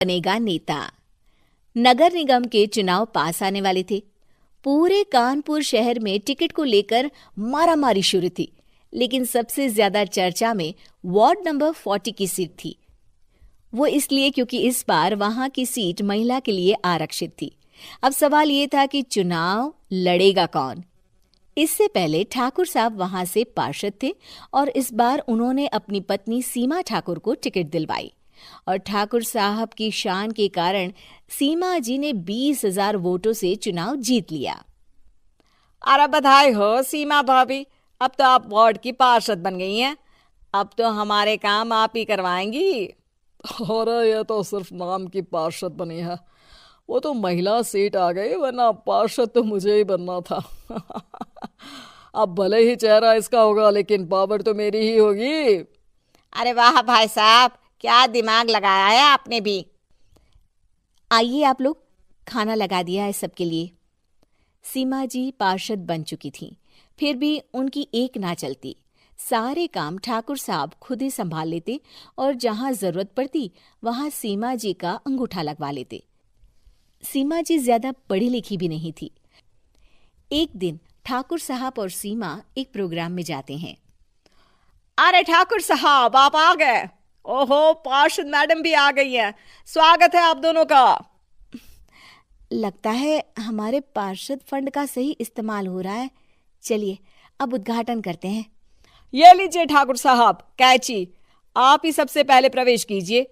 बनेगा नेता। नगर निगम के चुनाव पास आने वाले थे। पूरे कानपुर शहर में टिकट को लेकर मारामारी शुरू थी, लेकिन सबसे ज्यादा चर्चा में वार्ड नंबर 40 की सीट थी। वो इसलिए क्योंकि इस बार वहां की सीट महिला के लिए आरक्षित थी। अब सवाल ये था कि चुनाव लड़ेगा कौन। इससे पहले ठाकुर साहब वहां से पार्षद थे और इस बार उन्होंने अपनी पत्नी सीमा ठाकुर को टिकट दिलवाई और ठाकुर साहब की शान के कारण सीमा जी ने 20,000 वोटों से चुनाव जीत लिया। अरे बधाई हो सीमा भाभी, अब तो आप वार्ड की पार्षद बन गई हैं। अब तो हमारे काम आप ही करवाएंगी। अरे ये तो सिर्फ नाम की पार्षद बनी है, वो तो महिला सीट आ गई, वरना पार्षद तो मुझे ही बनना था। अब भले ही चेहरा इसका होगा, लेकिन पावर तो मेरी ही होगी। अरे वाह भाई साहब, क्या दिमाग लगाया है आपने भी। आइए आप लोग, खाना लगा दिया है सबके लिए। सीमा जी पार्षद बन चुकी थीं, फिर भी उनकी एक ना चलती। सारे काम ठाकुर साहब खुद ही संभाल लेते और जहां जरूरत पड़ती वहां सीमा जी का अंगूठा लगवा लेते। सीमा जी ज्यादा पढ़ी लिखी भी नहीं थी। एक दिन ठाकुर साहब और सीमा एक प्रोग्राम में जाते हैं। अरे ठाकुर साहब, आप आ गए। ओहो, पार्षद मैडम भी आ गई हैं। स्वागत है आप दोनों का। लगता है हमारे पार्षद फंड का सही इस्तेमाल हो रहा है। चलिए अब उद्घाटन करते हैं। ये लीजिए ठाकुर साहब कैची, आप ही सबसे पहले प्रवेश कीजिए।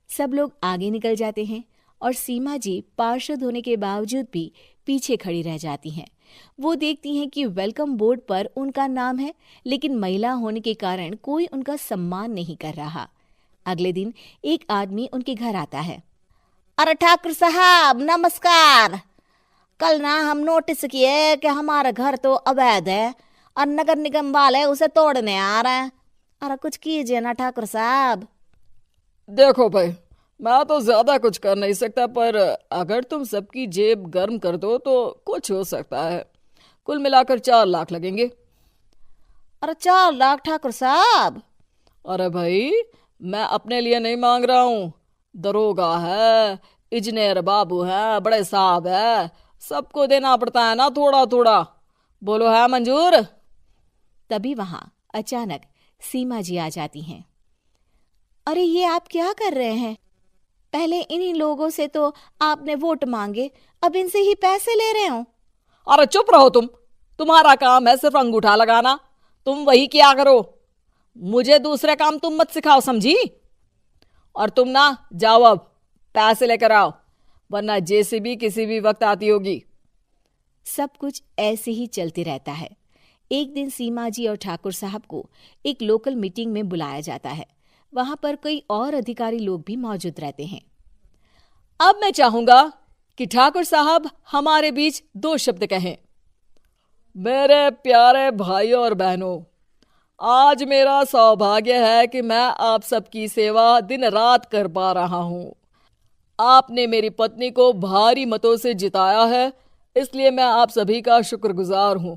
सब लोग आगे निकल जाते हैं और सीमा जी पार्षद होने के बावजूद भी पीछे खड़ी रह जाती हैं। वो देखती हैं कि वेलकम बोर्ड पर उनका नाम है, लेकिन महिला होने के कारण कोई उनका सम्मान नहीं कर रहा। अगले दिन एक आदमी उनके घर आता है। अरे ठाकुर साहब नमस्कार। कल ना हम नोटिस किए कि हमारा घर तो अवैध है और नगर निगम वाले उसे तोड़ने आ रहे हैं। अरे कुछ कीजिए ना ठाकुर साहब। देखो भाई, मैं तो ज्यादा कुछ कर नहीं सकता, पर अगर तुम सबकी जेब गर्म कर दो तो कुछ हो सकता है। कुल मिलाकर 4 लाख लगेंगे। अरे 4 लाख ठाकुर साहब? अरे भाई, मैं अपने लिए नहीं मांग रहा हूँ। दरोगा है, इंजीनियर बाबू है, बड़े साहब है, सबको देना पड़ता है ना थोड़ा थोड़ा। बोलो है मंजूर? तभी वहां अचानक सीमा जी आ जाती हैं। अरे ये आप क्या कर रहे हैं? पहले इन्हीं लोगों से तो आपने वोट मांगे, अब इनसे ही पैसे ले रहे हो। अरे चुप रहो तुम, तुम्हारा काम है सिर्फ अंगूठा लगाना, तुम वही किया करो। मुझे दूसरे काम तुम मत सिखाओ, समझी? और तुम ना जाओ, अब पैसे लेकर आओ, वरना जेसीबी किसी भी वक्त आती होगी। सब कुछ ऐसे ही चलते रहता है। एक दिन सीमा जी और ठाकुर साहब को एक लोकल मीटिंग में बुलाया जाता है। वहां पर कई और अधिकारी लोग भी मौजूद रहते हैं। अब मैं चाहूंगा कि ठाकुर साहब हमारे बीच 2 शब्द कहें। मेरे प्यारे भाइयों और बहनों, आज मेरा सौभाग्य है कि मैं आप सबकी सेवा दिन रात कर पा रहा हूं। आपने मेरी पत्नी को भारी मतों से जिताया है, इसलिए मैं आप सभी का शुक्रगुजार हूं।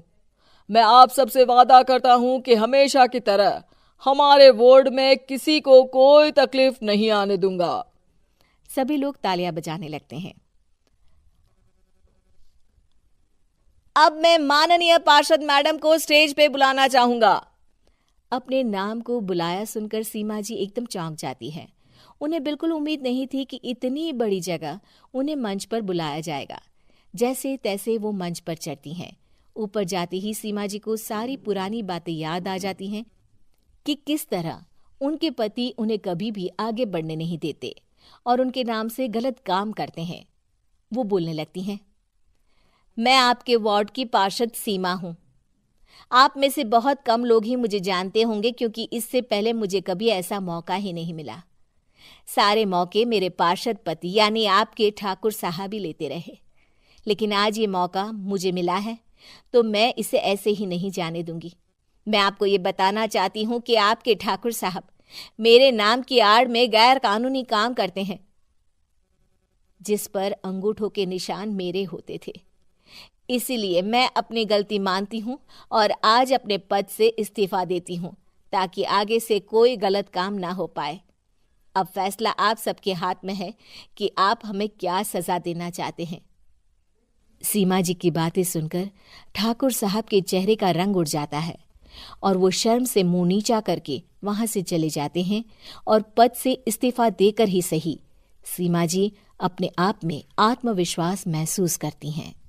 मैं आप सबसे वादा करता हूं कि हमेशा की तरह हमारे वार्ड में किसी को कोई तकलीफ नहीं आने दूंगा। सभी लोग तालियां बजाने लगते हैं। अब मैं माननीय पार्षद मैडम को स्टेज पे बुलाना चाहूंगा। अपने नाम को बुलाया सुनकर सीमा जी एकदम चौंक जाती है। उन्हें बिल्कुल उम्मीद नहीं थी कि इतनी बड़ी जगह उन्हें मंच पर बुलाया जाएगा। जैसे तैसे वो मंच पर चढ़ती हैं। ऊपर जाते ही सीमा जी को सारी पुरानी बातें याद आ जाती हैं कि किस तरह उनके पति उन्हें कभी भी आगे बढ़ने नहीं देते और उनके नाम से गलत काम करते हैं। वो बोलने लगती हैं। मैं आपके वार्ड की पार्षद सीमा हूं। आप में से बहुत कम लोग ही मुझे जानते होंगे, क्योंकि इससे पहले मुझे कभी ऐसा मौका ही नहीं मिला। सारे मौके मेरे पार्षद पति यानी आपके ठाकुर साहब ही लेते रहे, लेकिन आज ये मौका मुझे मिला है तो मैं इसे ऐसे ही नहीं जाने दूंगी। मैं आपको ये बताना चाहती हूँ कि आपके ठाकुर साहब मेरे नाम की आड़ में गैर कानूनी काम करते हैं, जिस पर अंगूठों के निशान मेरे होते थे। इसीलिए मैं अपनी गलती मानती हूँ और आज अपने पद से इस्तीफा देती हूँ, ताकि आगे से कोई गलत काम ना हो पाए। अब फैसला आप सबके हाथ में है कि आप हमें क्या सजा देना चाहते हैं। सीमा जी की बातें सुनकर ठाकुर साहब के चेहरे का रंग उड़ जाता है और वो शर्म से मुंह नीचा करके वहां से चले जाते हैं और पद से इस्तीफा देकर ही सही सीमा जी अपने आप में आत्मविश्वास महसूस करती हैं।